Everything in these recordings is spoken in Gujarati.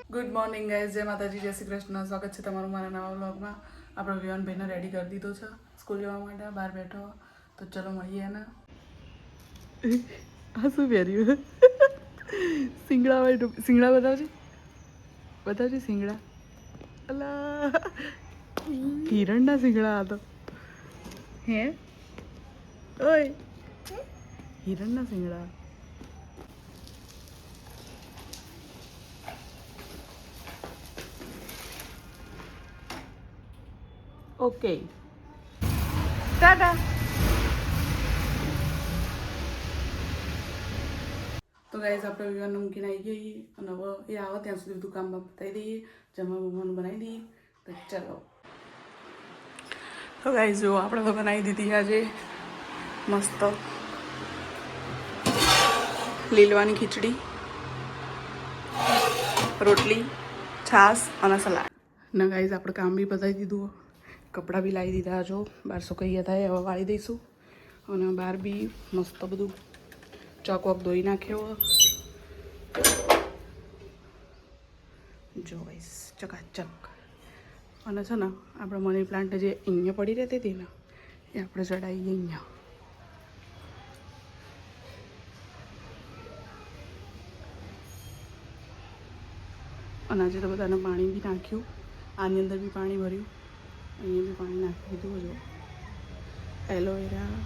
ગુડ મોર્નિંગ ગાઈઝ, જય માતાજી, જય શ્રી કૃષ્ણ. સ્વાગત છે તમારું મારા નવા વ્લોગમાં. આપણો વિવાનભાઈને રેડી કરી દીધો છે સ્કૂલ જવા માટે, બહાર બેઠો. તો ચલો મળીએ ને. આ શું પહેર્યું? સિંગડા વાળું સિંગડા બતાવજે, બતાવજે સિંગડા. અલા હિરણના સિંગડા આ તો. હે ઓય, હિરણના સિંગડા. ઓકે, ટાટા. તો ગાઈઝ આપણે વિવાનને મૂકીને આવી ગઈ અને હવે એ આવે ત્યાં સુધી બધું કામ બતાવી દઈએ, જમવાનું બનાવી દઈએ. તો ચલો. તો ગાઈઝ જો આપણે તો બનાવી દીધી આજે મસ્ત લીલવાની ખીચડી, રોટલી, છાશ અને સલાડ. ને ગાઈઝ આપણે કામ બી બતાવી દીધું, કપડાં બી લાવી દીધા. જો બહાર સુકાઈ હતા, હવે વાળી દઈશું. અને બહાર બી મસ્ત બધું ચોક વોક ધોઈ નાખ્યો. જો ગાઈઝ ચકાચક. અને છે ને આપણે મની પ્લાન્ટ જે અહીંયા પડી રહેતી હતી ને, એ આપણે ચડાવીએ અહીંયા. અને આજે તો બધાને પાણી બી નાખ્યું. આની અંદર બી પાણી ભર્યું, અહીંયા બી પાણી નાખી દીધું. જો એલોવેરા,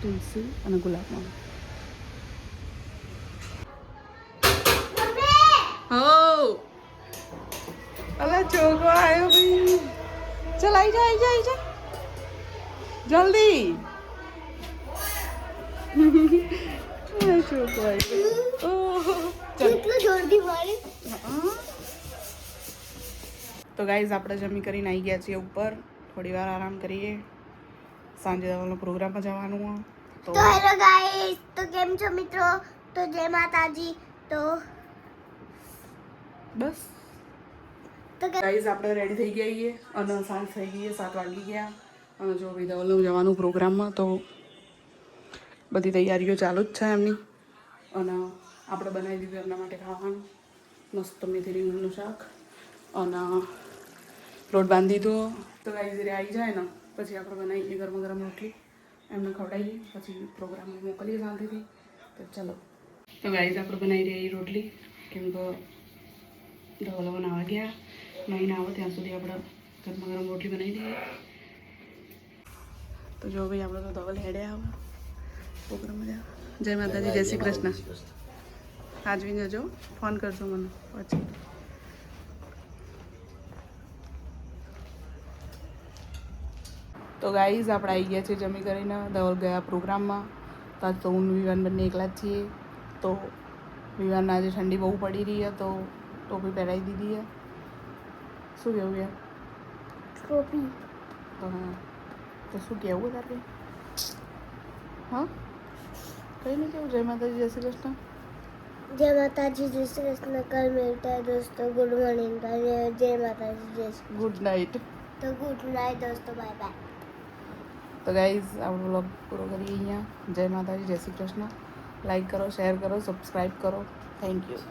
તુલસી અને ગુલાબમાં. હો અલા ચોકો આવ્યો ભાઈ. ચલ આવી જા, આવી જા, આવી જા જલ્દી. ચોકો આવ્યો. ઓહો તો ગાઈઝ આપણે જમી કરીને આવી ગયા છીએ ઉપર. થોડી વાર આરામ કરીએ, સાંજે દવાનો પ્રોગ્રામમાં જવાનું. તો હેલો ગાઈસ, તો કેમ છો મિત્રો? તો જય માતાજી. તો બસ તો ગાઈઝ આપણે રેડી થઈ ગયા છીએ અને સાંજ થઈ ગઈ, 7 વાગી ગયા. અને જો ભાઈ ધવલનું જવાનું પ્રોગ્રામમાં, તો બધી તૈયારીઓ ચાલુ જ છે એમની. અને આપણે બનાવી દીધું એમના માટે ખાવાનું મસ્ત મેથી રીંગણનું શાક અને લોટ બાંધી દીધો. તો ગાઈઝ જયારે આવી જાય ને પછી આપણે બનાવીએ ગરમા ગરમ રોટલી, એમને ખવડાવીએ, પછી પ્રોગ્રામમાં મોકલીએ શાંતિથી. તો ચલો. તો ગાઈઝ આપણે બનાવી રહી રોટલી, કેમ કે ધવલ બનાવવા ગયા. નહીં આવે ત્યાં સુધી આપણે ગરમા ગરમ રોટલી બનાવી દઈએ. તો જો ભાઈ આપણે તો ધવલ હેડે આવે પ્રોગ્રામમાં જા. જય માતાજી, જય શ્રી કૃષ્ણ. આજવીને જજો, ફોન કરજો મને પછી. તો ગાઈઝ આપણે આવી ગયા છીએ જમી કરીને. ધવલ ગયા પ્રોગ્રામમાં. તો આજ તો હું વિવાન બંને એકલા જ છીએ. તો વિવાનને આજે ઠંડી બહુ પડી રહી છે, તો ટોપી પહેરાવી દીધી છે. શું કહેવું યાર? ટોપી હા, તો શું કહેવું તારે? હા, કંઈ નહીં કહેવું. જય માતાજી, જય શ્રી કૃષ્ણ. જય માતાજી, જય શ્રી કૃષ્ણ. કલ મિલતા है दोस्तों. Good morning. जय माताजी, जय श्री. Good night. तो गुड नाइट दोस्तों, बाय बाय. તો ગાઈઝ આપણો વ્લોગ પૂરો કરીએ અહીંયા. જય માતાજી, જય શ્રી કૃષ્ણ. લાઈક કરો, શેર કરો, સબસ્ક્રાઈબ કરો. Thank you.